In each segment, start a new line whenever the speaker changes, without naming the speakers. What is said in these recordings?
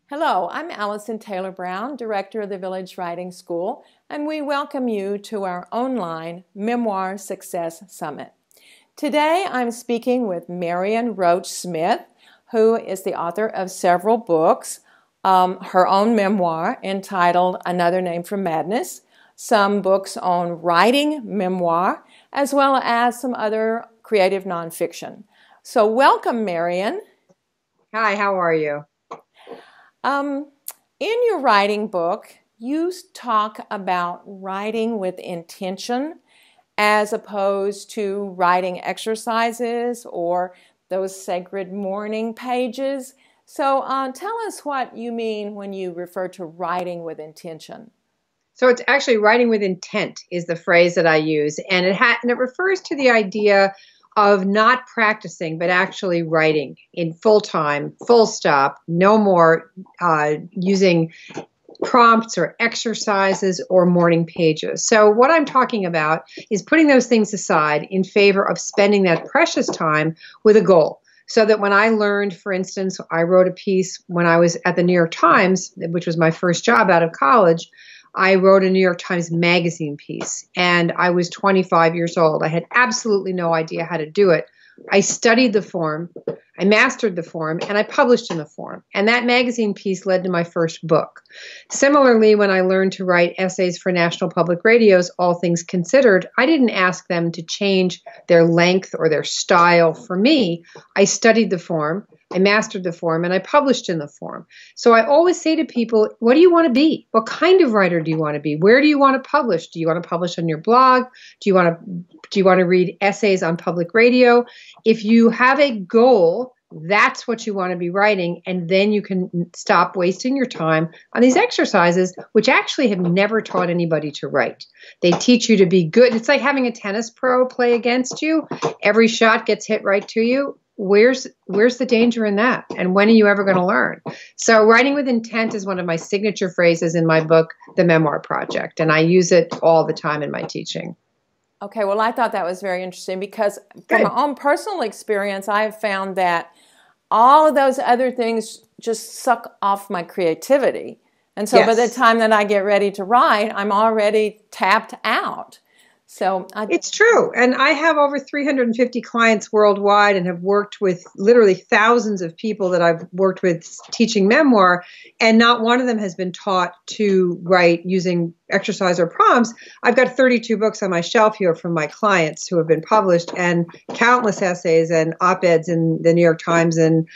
Hello, I'm Allison Taylor Brown, Director of the Village Writing School, and we welcome you to our online Memoir Success Summit. Today I'm speaking with Marion Roach Smith, who is the author of several books, her own memoir entitled Another Name for Madness, some books on writing memoir, as well as some other creative nonfiction. So welcome, Marion.
Hi, how are you?
In your writing book, you talk about writing with intention as opposed to writing exercises or those sacred morning pages. So tell us what you mean when you refer to writing with intention.
So it's actually writing with intent is the phrase that I use, and it refers to the idea of not practicing, but actually writing in full time, full stop, no more using prompts or exercises or morning pages. So what I'm talking about is putting those things aside in favor of spending that precious time with a goal. So that when I learned, for instance, I wrote a piece when I was at the New York Times, which was my first job out of college. I wrote a New York Times Magazine piece, and I was 25 years old. I had absolutely no idea how to do it. I studied the form, I mastered the form, and I published in the form. And that magazine piece led to my first book. Similarly, when I learned to write essays for National Public Radio's All Things Considered, I didn't ask them to change their length or their style for me. I studied the form, I mastered the form, and I published in the form. So I always say to people, what do you want to be? What kind of writer do you want to be? Where do you want to publish? Do you want to publish on your blog? Do you want to read essays on public radio? If you have a goal, that's what you want to be writing, and then you can stop wasting your time on these exercises, which actually have never taught anybody to write. They teach you to be good. It's like having a tennis pro play against you. Every shot gets hit right to you. Where's the danger in that? And when are you ever going to learn? So writing with intent is one of my signature phrases in my book, The Memoir Project, and I use it all the time in my teaching.
Okay, well, I thought that was very interesting because from my own personal experience, I have found that all of those other things just suck off my creativity. And so by the time that I get ready to write, I'm already tapped out.
It's true. And I have over 350 clients worldwide and have worked with literally thousands of people that I've worked with teaching memoir. And not one of them has been taught to write using exercise or prompts. I've got 32 books on my shelf here from my clients who have been published and countless essays and op-eds in the New York Times and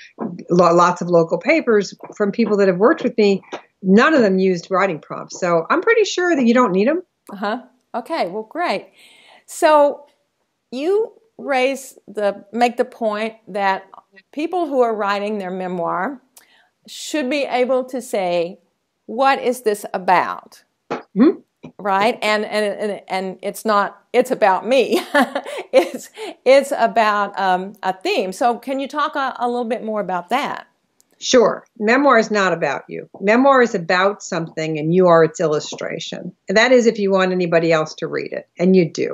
lots of local papers from people that have worked with me. None of them used writing prompts. So I'm pretty sure that you don't need them.
Uh-huh. Okay, well, great. So you make the point that people who are writing their memoir should be able to say, what is this about? Mm-hmm. Right? And it's about me. it's about a theme. So can you talk a little bit more about that?
Sure. Memoir is not about you. Memoir is about something, and you are its illustration. And that is if you want anybody else to read it, and you do.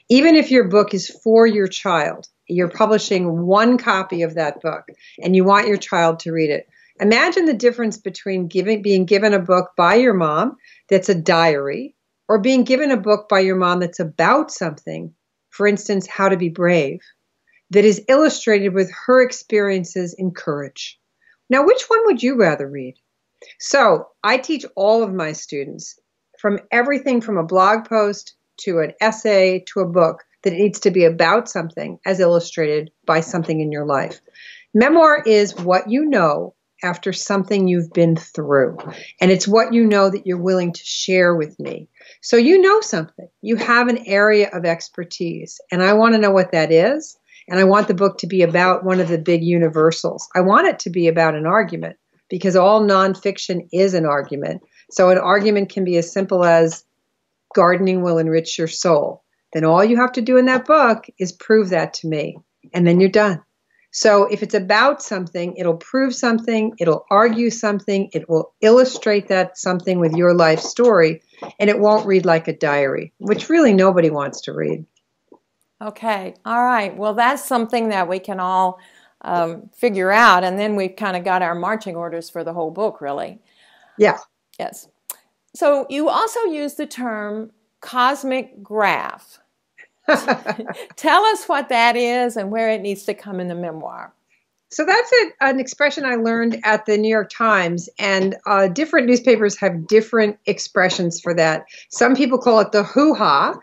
Even if your book is for your child, you're publishing one copy of that book, and you want your child to read it. Imagine the difference between being given a book by your mom that's a diary, or being given a book by your mom that's about something, for instance, How to Be Brave, that is illustrated with her experiences in courage. Now, which one would you rather read? So I teach all of my students from everything from a blog post to an essay to a book that it needs to be about something as illustrated by something in your life. Memoir is what you know after something you've been through. And it's what you know that you're willing to share with me. So you know something. You have an area of expertise. And I want to know what that is. And I want the book to be about one of the big universals. I want it to be about an argument because all nonfiction is an argument. So an argument can be as simple as gardening will enrich your soul. Then all you have to do in that book is prove that to me. And then you're done. So if it's about something, it'll prove something, it'll argue something, it will illustrate that something with your life story, and it won't read like a diary, which really nobody wants to read.
Okay. All right. Well, that's something that we can all figure out, and then we've kind of got our marching orders for the whole book, really.
Yeah.
Yes. So you also use the term cosmic graph. Tell us what that is and where it needs to come in the memoir.
So that's an expression I learned at the New York Times, and different newspapers have different expressions for that. Some people call it the hoo-ha.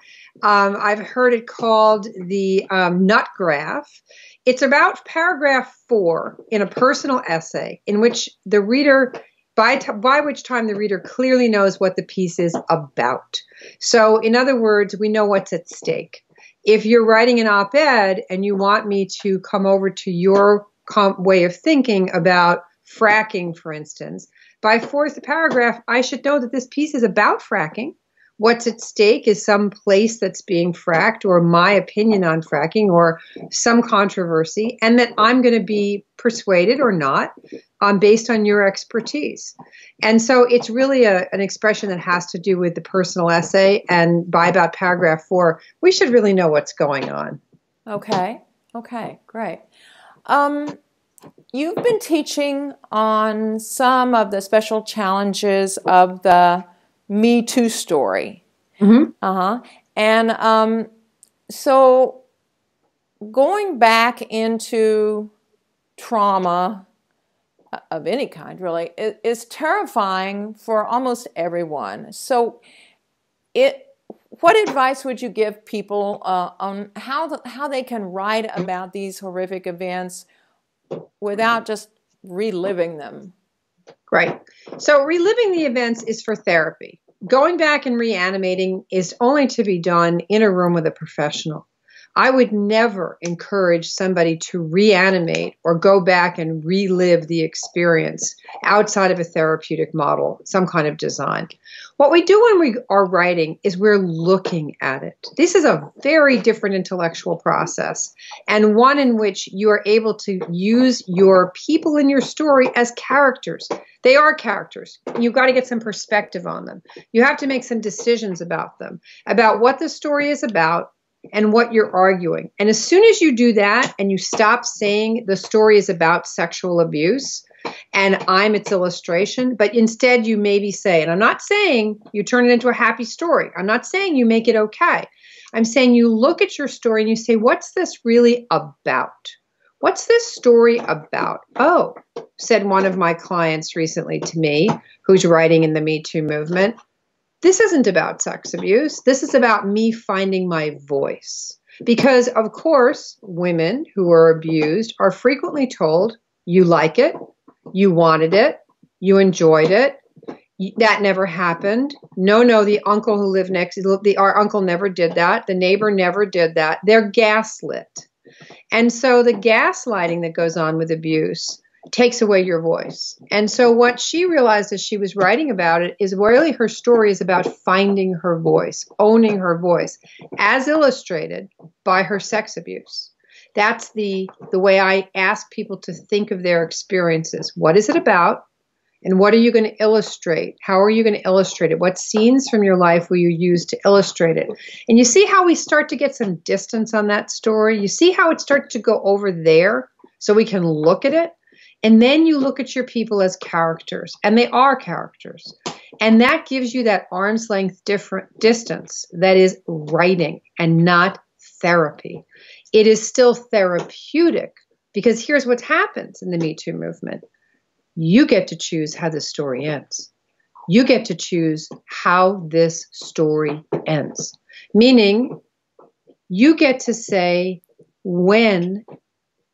I've heard it called the nut graph. It's about paragraph 4 in a personal essay in which the reader, by which time the reader clearly knows what the piece is about. So in other words, we know what's at stake. If you're writing an op-ed and you want me to come over to your way of thinking about fracking, for instance, by fourth paragraph, I should know that this piece is about fracking. What's at stake is some place that's being fracked, or my opinion on fracking, or some controversy, and that I'm going to be persuaded or not based on your expertise. And so it's really an expression that has to do with the personal essay, and by about paragraph 4, we should really know what's going on.
Okay, great. You've been teaching on some of the special challenges of the Me Too story.
Mm-hmm.
And so going back into trauma of any kind, really, is terrifying for almost everyone. So what advice would you give people on how they can write about these horrific events without just reliving them?
Right. So reliving the events is for therapy. Going back and reanimating is only to be done in a room with a professional. I would never encourage somebody to reanimate or go back and relive the experience outside of a therapeutic model, some kind of design. What we do when we are writing is we're looking at it. This is a very different intellectual process, and one in which you are able to use your people in your story as characters. They are characters. You've got to get some perspective on them. You have to make some decisions about them, about what the story is about, and what you're arguing. And as soon as you do that and you stop saying the story is about sexual abuse and I'm its illustration, but instead you maybe say, and I'm not saying you turn it into a happy story. I'm not saying you make it okay. I'm saying you look at your story and you say, what's this really about? What's this story about? Oh, said one of my clients recently to me, who's writing in the Me Too movement, this isn't about sex abuse. This is about me finding my voice. Because, of course, women who are abused are frequently told, you like it, you wanted it, you enjoyed it, that never happened. No, the uncle who lived next, our uncle never did that. The neighbor never did that. They're gaslit. And so the gaslighting that goes on with abuse takes away your voice. And so what she realized as she was writing about it is really her story is about finding her voice, owning her voice, as illustrated by her sex abuse. That's the way I ask people to think of their experiences. What is it about? And what are you going to illustrate? How are you going to illustrate it? What scenes from your life will you use to illustrate it? And you see how we start to get some distance on that story? You see how it starts to go over there so we can look at it? And then you look at your people as characters, and they are characters. And that gives you that arm's length different distance that is writing and not therapy. It is still therapeutic because here's what happens in the Me Too movement. You get to choose how the story ends. You get to choose how this story ends. Meaning, you get to say when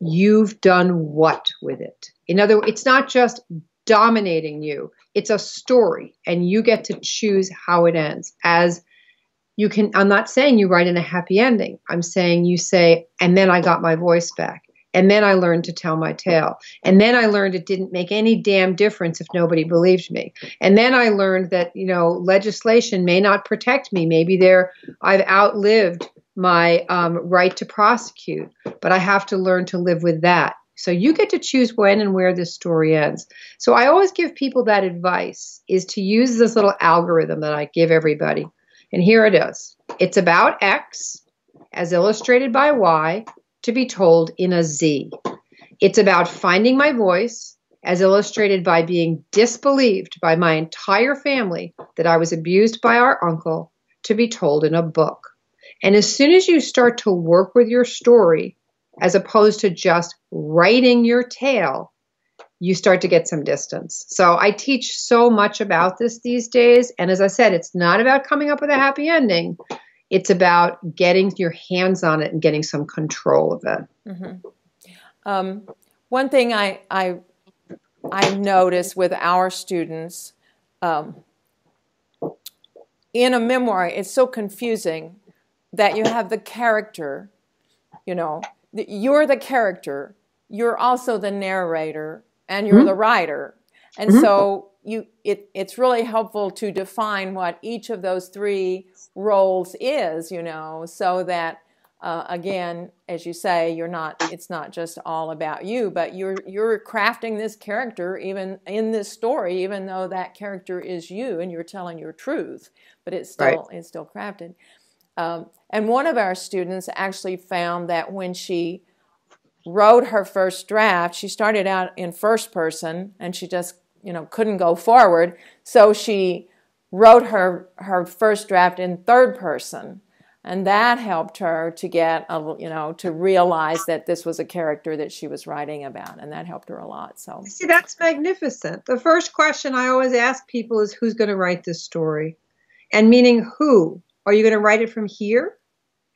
you've done what with it. In other words, it's not just dominating you. It's a story, and you get to choose how it ends. As you can, I'm not saying you write in a happy ending. I'm saying you say, and then I got my voice back. And then I learned to tell my tale. And then I learned it didn't make any damn difference if nobody believed me. And then I learned that, legislation may not protect me. Maybe I've outlived my right to prosecute, but I have to learn to live with that. So you get to choose when and where this story ends. So I always give people that advice is to use this little algorithm that I give everybody. And here it is. It's about X as illustrated by Y to be told in a Z. It's about finding my voice, as illustrated by being disbelieved by my entire family that I was abused by our uncle, to be told in a book. And as soon as you start to work with your story, as opposed to just writing your tale, you start to get some distance. So I teach so much about this these days. And as I said, it's not about coming up with a happy ending. It's about getting your hands on it and getting some control of it.
Mm-hmm. One thing I notice with our students, in a memoir, it's so confusing that you have the character, you're the character, you're also the narrator, and you're the writer. And so it's really helpful to define what each of those three roles is, so that again, as you say, it's not just all about you, but you're crafting this character even in this story, even though that character is you and you're telling your truth, but it's still crafted. And one of our students actually found that when she wrote her first draft, she started out in first person and she just, couldn't go forward. So she wrote her first draft in third person. And that helped her to get, to realize that this was a character that she was writing about. And that helped her a lot. So
see, that's magnificent. The first question I always ask people is, who's going to write this story? And meaning who? Are you going to write it from here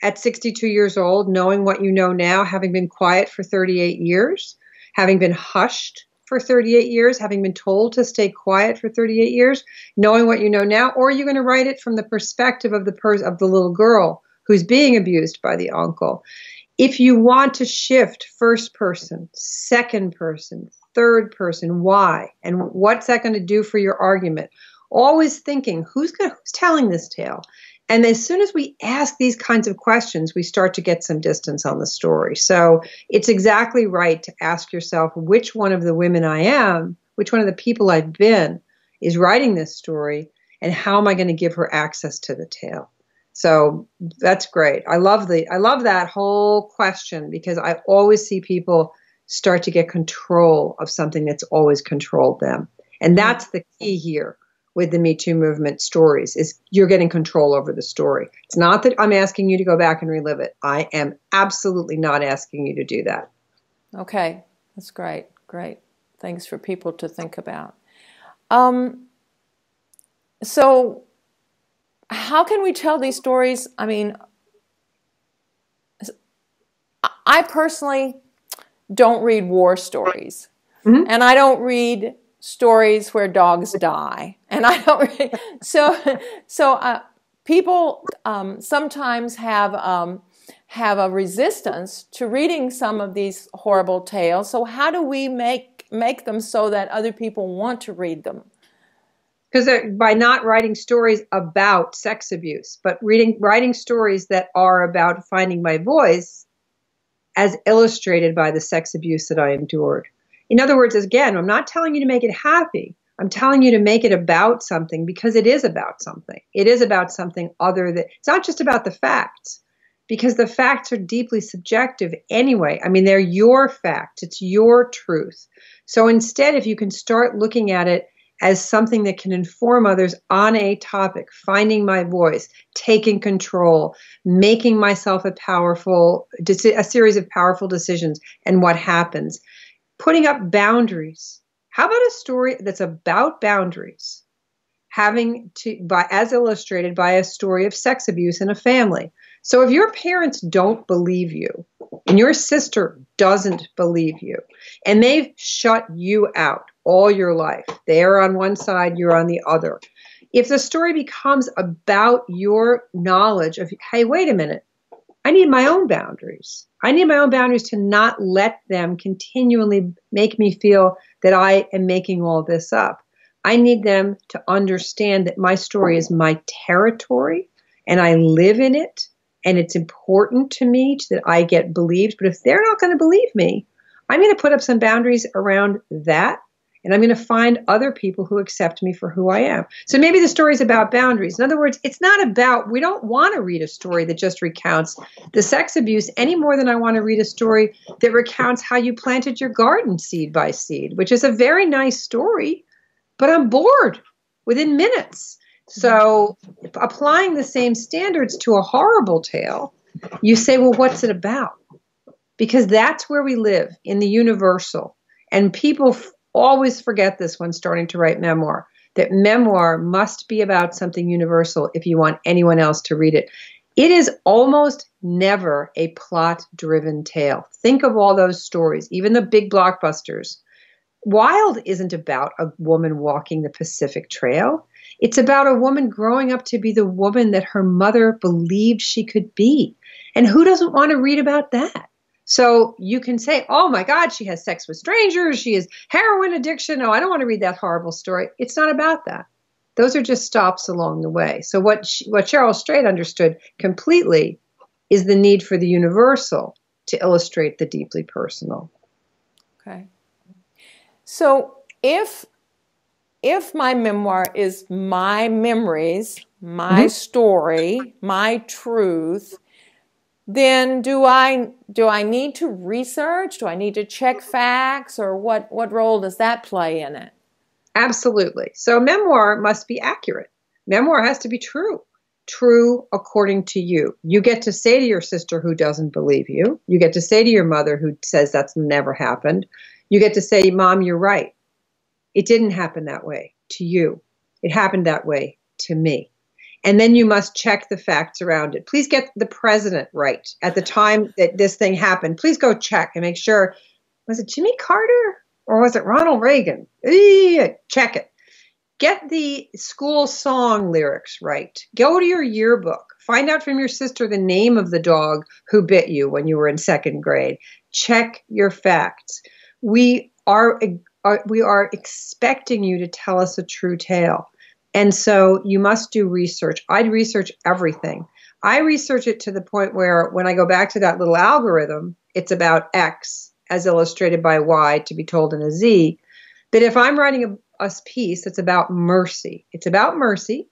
at 62 years old, knowing what you know now, having been quiet for 38 years, having been hushed for 38 years, having been told to stay quiet for 38 years, knowing what you know now? Or are you going to write it from the perspective of the little girl who's being abused by the uncle? If you want to shift first person, second person, third person, why? And what's that going to do for your argument? Always thinking, who's telling this tale? And as soon as we ask these kinds of questions, we start to get some distance on the story. So it's exactly right to ask yourself, which one of the women I am, which one of the people I've been is writing this story, and how am I going to give her access to the tale? So that's great. I love that whole question, because I always see people start to get control of something that's always controlled them. And that's the key here with the Me Too movement stories, is you're getting control over the story. It's not that I'm asking you to go back and relive it. I am absolutely not asking you to do that.
Okay, that's great. Great. Things for people to think about. So how can we tell these stories? I mean, I personally don't read war stories, and I don't read stories where dogs die, and I don't read, so people sometimes have a resistance to reading some of these horrible tales. So how do we make them so that other people want to read them?
Because by not writing stories about sex abuse, but writing stories that are about finding my voice, as illustrated by the sex abuse that I endured. In other words, again, I'm not telling you to make it happy. I'm telling you to make it about something, because it is about something. It is about something other than, it's not just about the facts, because the facts are deeply subjective anyway. I mean, they're your facts. It's your truth. So instead, if you can start looking at it as something that can inform others on a topic, finding my voice, taking control, making myself a series of powerful decisions, and what happens. Putting up boundaries. How about a story that's about boundaries, as illustrated by a story of sex abuse in a family? So if your parents don't believe you, and your sister doesn't believe you, and they've shut you out all your life, they're on one side, you're on the other. If the story becomes about your knowledge of, hey, wait a minute, I need my own boundaries. I need my own boundaries to not let them continually make me feel that I am making all this up. I need them to understand that my story is my territory and I live in it, and it's important to me that I get believed. But if they're not going to believe me, I'm going to put up some boundaries around that And I'm going to find other people who accept me for who I am. So maybe the story is about boundaries. In other words, it's not about, we don't want to read a story that just recounts the sex abuse any more than I want to read a story that recounts how you planted your garden seed by seed, which is a very nice story, but I'm bored within minutes. So applying the same standards to a horrible tale, you say, well, what's it about? Because that's where we live, in the universal. And people always forget this when starting to write memoir, that memoir must be about something universal if you want anyone else to read it. It is almost never a plot-driven tale. Think of all those stories, even the big blockbusters. Wild isn't about a woman walking the Pacific Trail. It's about a woman growing up to be the woman that her mother believed she could be. And who doesn't want to read about that? So you can say, oh my God, she has sex with strangers. She has heroin addiction. No, I don't want to read that horrible story. It's not about that. Those are just stops along the way. So what Cheryl Strayed understood completely is the need for the universal to illustrate the deeply personal.
Okay. So if my memoir is my memories, my story, my truth, then do I need to research? Do I need to check facts, or what role does that play in it?
Absolutely. So memoir must be accurate. Memoir has to be true according to you. You get to say to your sister who doesn't believe you. You get to say to your mother who says that's never happened. You get to say, Mom, you're right. It didn't happen that way to you. It happened that way to me. And then you must check the facts around it. Please get the president right at the time that this thing happened. Please go check and make sure, was it Jimmy Carter or was it Ronald Reagan? Check it. Get the school song lyrics right. Go to your yearbook. Find out from your sister the name of the dog who bit you when you were in second grade. Check your facts. We are expecting you to tell us a true tale. And so you must do research. I'd research everything. I research it to the point where when I go back to that little algorithm, it's about X as illustrated by Y to be told in a Z. But if I'm writing a piece that's about mercy, it's about mercy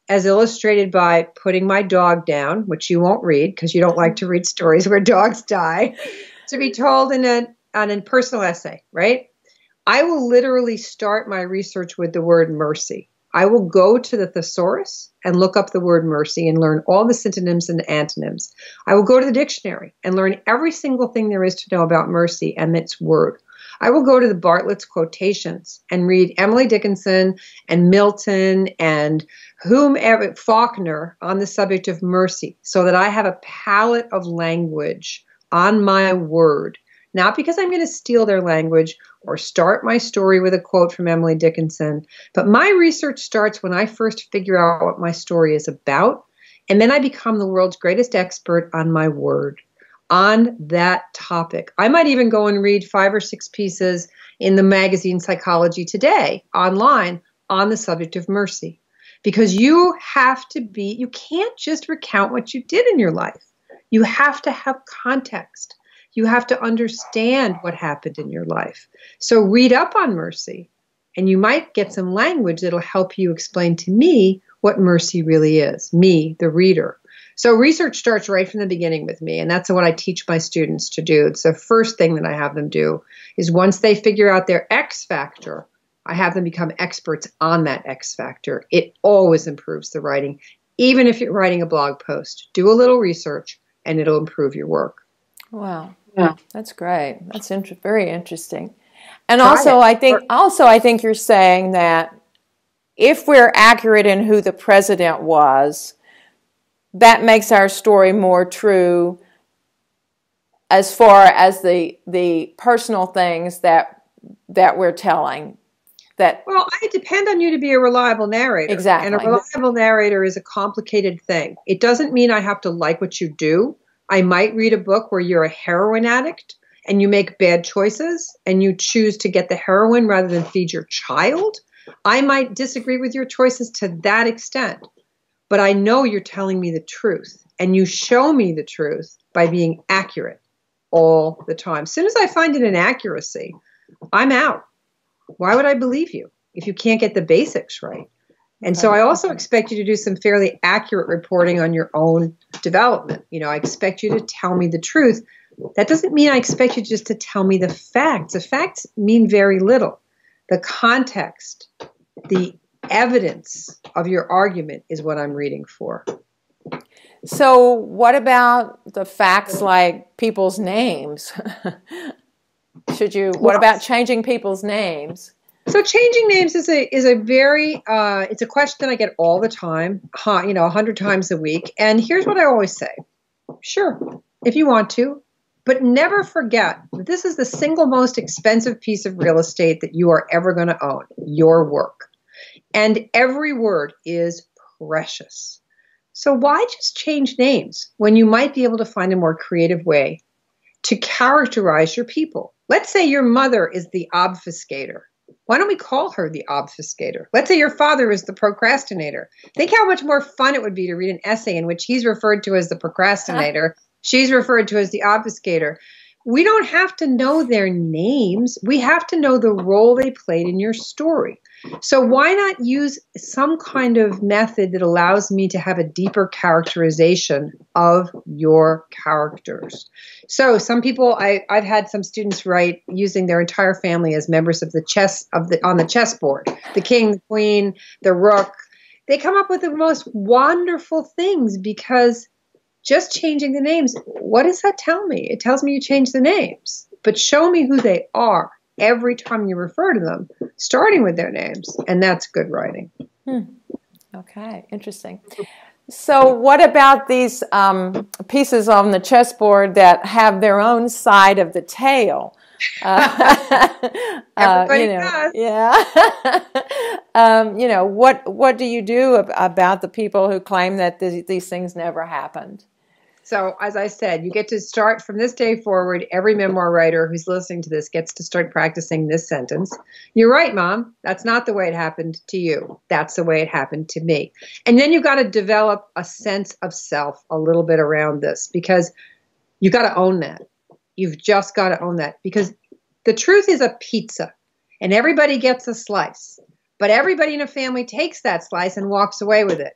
as illustrated by putting my dog down, which you won't read because you don't like to read stories where dogs die, to be told in a personal essay, right? I will literally start my research with the word mercy. I will go to the thesaurus and look up the word mercy and learn all the synonyms and antonyms. I will go to the dictionary and learn every single thing there is to know about mercy and its word. I will go to the Bartlett's quotations and read Emily Dickinson and Milton and whomever, Faulkner, on the subject of mercy, so that I have a palette of language on my word. Not because I'm going to steal their language or start my story with a quote from Emily Dickinson, but my research starts when I first figure out what my story is about, and then I become the world's greatest expert on my word, on that topic. I might even go and read 5 or 6 pieces in the magazine Psychology Today online on the subject of mercy, because you can't just recount what you did in your life. You have to have context. You have to understand what happened in your life. So read up on mercy, and you might get some language that'll help you explain to me what mercy really is, me, the reader. So research starts right from the beginning with me, and that's what I teach my students to do. It's the first thing that I have them do is once they figure out their X factor, I have them become experts on that X factor. It always improves the writing. Even if you're writing a blog post, do a little research, and it'll improve your work.
Wow. Yeah, that's great. That's very interesting. And I think you're saying that if we're accurate in who the president was, that makes our story more true as far as the personal things that we're telling.
Well, I depend on you to be a reliable narrator.
Exactly.
And a reliable narrator is a complicated thing. It doesn't mean I have to like what you do. I might read a book where you're a heroin addict and you make bad choices and you choose to get the heroin rather than feed your child. I might disagree with your choices to that extent, but I know you're telling me the truth, and you show me the truth by being accurate all the time. As soon as I find an inaccuracy, I'm out. Why would I believe you if you can't get the basics right? And so I also expect you to do some fairly accurate reporting on your own development. I expect you to tell me the truth. That doesn't mean I expect you just to tell me the facts. The facts mean very little. The context, the evidence of your argument is what I'm reading for.
So what about the facts like people's names? What about changing people's names?
So changing names is a very, it's a question I get all the time, 100 times a week. And here's what I always say. Sure, if you want to, but never forget that this is the single most expensive piece of real estate that you are ever going to own, your work. And every word is precious. So why just change names when you might be able to find a more creative way to characterize your people? Let's say your mother is the obfuscator. Why don't we call her the obfuscator? Let's say your father is the procrastinator. Think how much more fun it would be to read an essay in which he's referred to as the procrastinator, she's referred to as the obfuscator. We don't have to know their names. We have to know the role they played in your story. So why not use some kind of method that allows me to have a deeper characterization of your characters? So some people, I've had some students write using their entire family as members of on the chessboard, the king, the queen, the rook. They come up with the most wonderful things because just changing the names, what does that tell me? It tells me you change the names, but show me who they are every time you refer to them, starting with their names, and that's good writing.
Okay, interesting. So what about these pieces on the chessboard that have their own side of the tale?
Everybody does.
Yeah. What do you do about the people who claim that these things never happened?
So as I said, you get to start from this day forward. Every memoir writer who's listening to this gets to start practicing this sentence. You're right, Mom. That's not the way it happened to you. That's the way it happened to me. And then you've got to develop a sense of self a little bit around this because you got to own that. You've just got to own that because the truth is a pizza and everybody gets a slice, but everybody in a family takes that slice and walks away with it.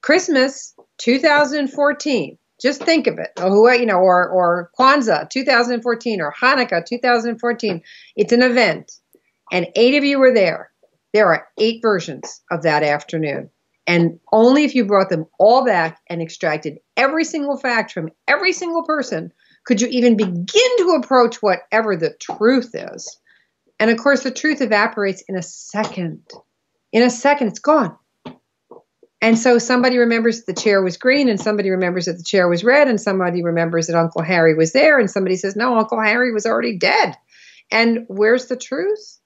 Christmas 2014. Just think of it, or Kwanzaa 2014 or Hanukkah 2014. It's an event, and 8 of you were there. There are 8 versions of that afternoon, and only if you brought them all back and extracted every single fact from every single person could you even begin to approach whatever the truth is. And of course, the truth evaporates in a second. In a second, it's gone. And so somebody remembers that the chair was green, and somebody remembers that the chair was red, and somebody remembers that Uncle Harry was there, and somebody says, no, Uncle Harry was already dead. And where's the truth?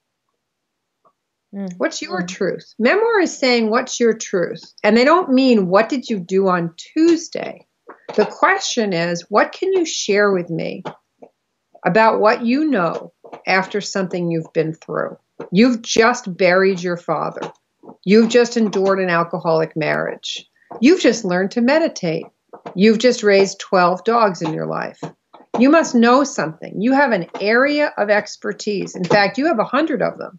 What's your truth? Memoir is saying, what's your truth? And they don't mean, what did you do on Tuesday? The question is, what can you share with me about what you know after something you've been through? You've just buried your father. You've just endured an alcoholic marriage. You've just learned to meditate. You've just raised 12 dogs in your life. You must know something. You have an area of expertise. In fact, you have 100 of them.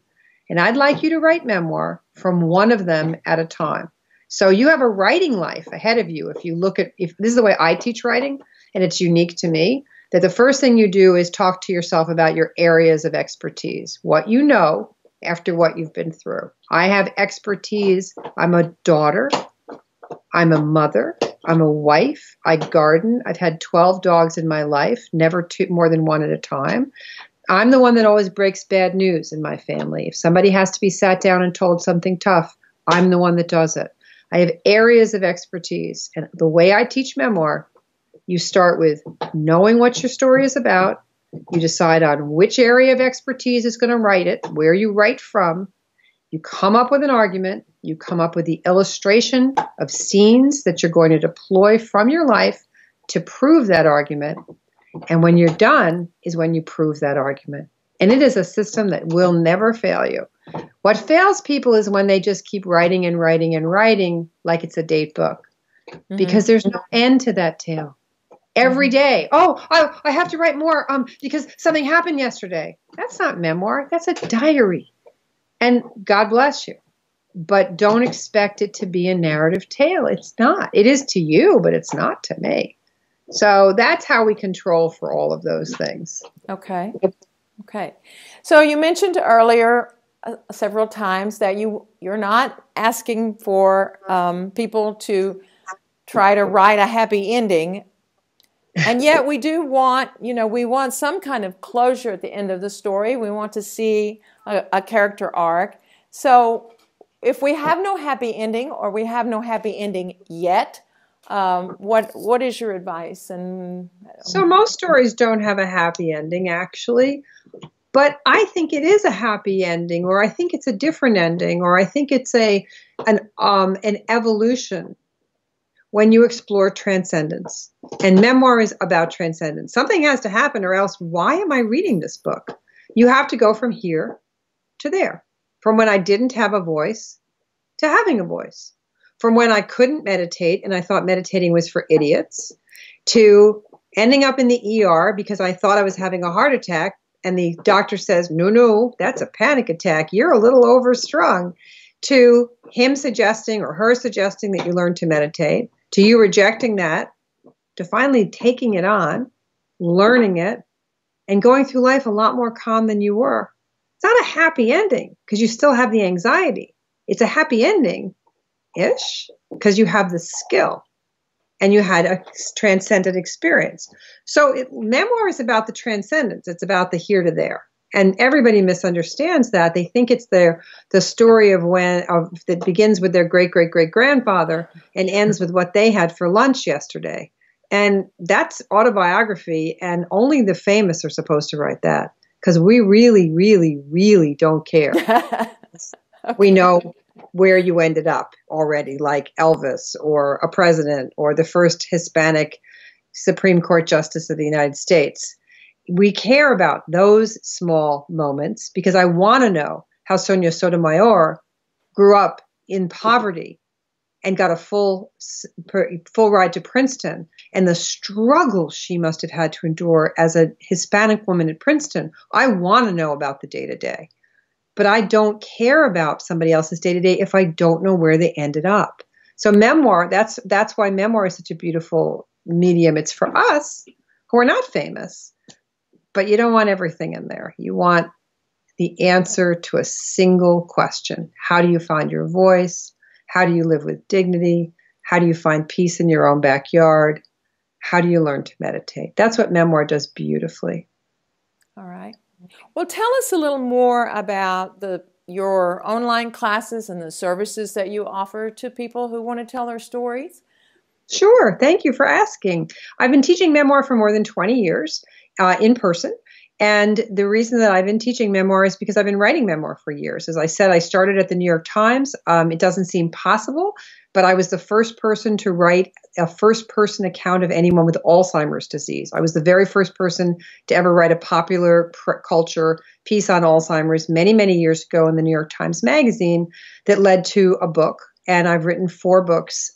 And I'd like you to write memoir from one of them at a time. So you have a writing life ahead of you. If this is the way I teach writing, and it's unique to me, that the first thing you do is talk to yourself about your areas of expertise, what you know after what you've been through. I have expertise. I'm a daughter. I'm a mother. I'm a wife. I garden. I've had 12 dogs in my life, never more than one at a time. I'm the one that always breaks bad news in my family. If somebody has to be sat down and told something tough, I'm the one that does it. I have areas of expertise. And the way I teach memoir, you start with knowing what your story is about. You decide on which area of expertise is going to write it, where you write from. You come up with an argument. You come up with the illustration of scenes that you're going to deploy from your life to prove that argument. And when you're done is when you prove that argument. And it is a system that will never fail you. What fails people is when they just keep writing and writing and writing like it's a date book. Because there's no end to that tale. Every day, I have to write more because something happened yesterday. That's not memoir. That's a diary. And God bless you. But don't expect it to be a narrative tale. It's not. It is to you, but it's not to me. So that's how we control for all of those things.
Okay. Okay. So you mentioned earlier several times that you're not asking for people to try to write a happy ending. And yet we do want, we want some kind of closure at the end of the story. We want to see a character arc. So if we have no happy ending, or we have no happy ending yet, what is your advice? And
so most stories don't have a happy ending, actually. But I think it is a happy ending, or I think it's a different ending, or I think it's an evolution when you explore transcendence. And memoir is about transcendence. Something has to happen, or else why am I reading this book? You have to go from here to there, from when I didn't have a voice to having a voice, from when I couldn't meditate and I thought meditating was for idiots, to ending up in the ER because I thought I was having a heart attack. And the doctor says, no, that's a panic attack. You're a little overstrung. To him suggesting or her suggesting that you learn to meditate, to you rejecting that, to finally taking it on, learning it, and going through life a lot more calm than you were. It's not a happy ending because you still have the anxiety. It's a happy ending-ish because you have the skill. And you had a transcendent experience. So memoir is about the transcendence. It's about the here to there. And everybody misunderstands that. They think it's the story that begins with their great-great-great-grandfather and ends with what they had for lunch yesterday. And that's autobiography, and only the famous are supposed to write that because we really, really, really don't care. Okay. We know where you ended up already, like Elvis or a president or the first Hispanic Supreme Court Justice of the United States. We care about those small moments because I want to know how Sonia Sotomayor grew up in poverty and got a full ride to Princeton, and the struggle she must have had to endure as a Hispanic woman at Princeton. I want to know about the day-to-day. But I don't care about somebody else's day-to-day if I don't know where they ended up. So memoir, that's why memoir is such a beautiful medium. It's for us who are not famous, but you don't want everything in there. You want the answer to a single question. How do you find your voice? How do you live with dignity? How do you find peace in your own backyard? How do you learn to meditate? That's what memoir does beautifully.
All right. Well, tell us a little more about your online classes and the services that you offer to people who want to tell their stories.
Sure. Thank you for asking. I've been teaching memoir for more than 20 years in person. And the reason that I've been teaching memoir is because I've been writing memoir for years. As I said, I started at the New York Times. It doesn't seem possible, but I was the first person to write a first-person account of anyone with Alzheimer's disease. I was the very first person to ever write a popular culture piece on Alzheimer's many, many years ago in the New York Times Magazine that led to a book. And I've written 4 books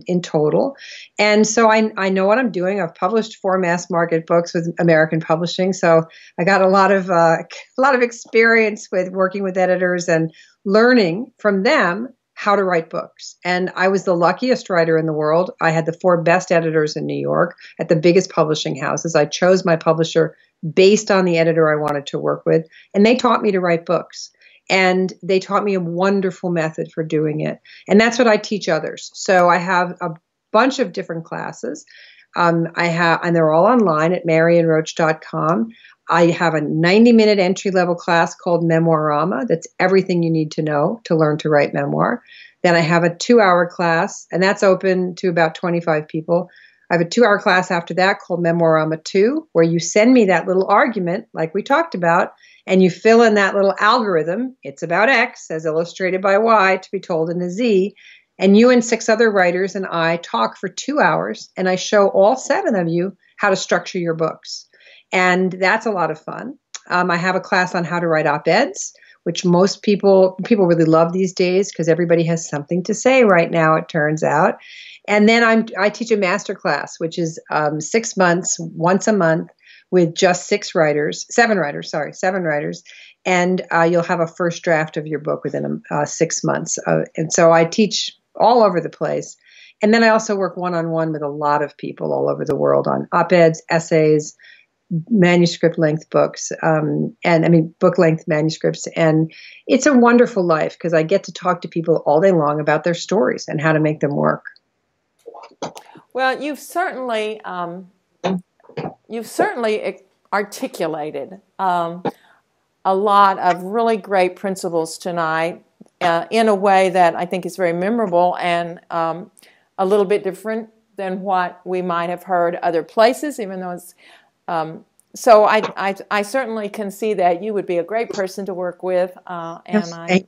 in total. And so I know what I'm doing. I've published 4 mass market books with American Publishing. So I got a lot of experience with working with editors and learning from them how to write books. And I was the luckiest writer in the world. I had the 4 best editors in New York at the biggest publishing houses. I chose my publisher based on the editor I wanted to work with. And they taught me to write books. And they taught me a wonderful method for doing it. And that's what I teach others. So I have a bunch of different classes. And they're all online at marionroach.com. I have a 90-minute entry-level class called Memoirama. That's everything you need to know to learn to write memoir. Then I have a 2-hour class, and that's open to about 25 people. I have a 2-hour class after that called Memoirama 2, where you send me that little argument like we talked about, and you fill in that little algorithm. It's about X as illustrated by Y to be told in a Z. And you and 6 other writers and I talk for 2 hours, and I show all 7 of you how to structure your books. And that's a lot of fun. I have a class on how to write op-eds, which most people really love these days because everybody has something to say right now, it turns out. And then I teach a master class, which is 6 months, once a month, with just 7 writers. and you'll have a first draft of your book within 6 months. And so I teach all over the place. And then I also work one-on-one with a lot of people all over the world on op-eds, essays, manuscript length books, book length manuscripts. And it's a wonderful life because I get to talk to people all day long about their stories and how to make them work.
Well, you've certainly articulated a lot of really great principles tonight in a way that I think is very memorable and a little bit different than what we might have heard other places, even though it's so I certainly can see that you would be a great person to work with, and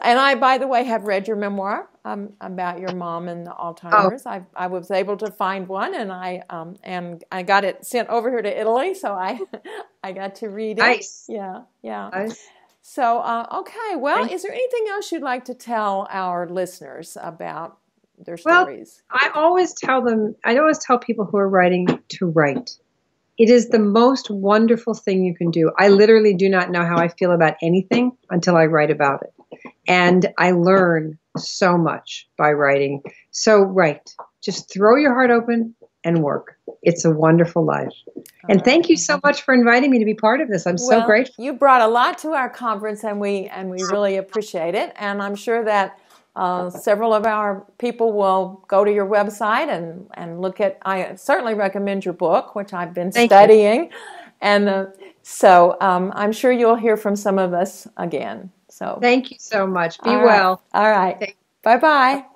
I, by the way, have read your memoir about your mom and the Alzheimer's.
Oh.
I was able to find one, and I got it sent over here to Italy, so I got to read it.
Nice.
Yeah.
Nice.
So okay. Well, is there anything else you'd like to tell our listeners about their stories?
Well, I always tell people who are writing to write. It is the most wonderful thing you can do. I literally do not know how I feel about anything until I write about it. And I learn so much by writing. So write. Just throw your heart open and work. It's a wonderful life. And thank you so much for inviting me to be part of this. I'm so grateful.
You brought a lot to our conference, and we really appreciate it. And I'm sure that several of our people will go to your website and look at. I certainly recommend your book, which I've been studying, and so I'm sure you'll hear from some of us again. So
thank you so much. Be well.
All right. Bye bye.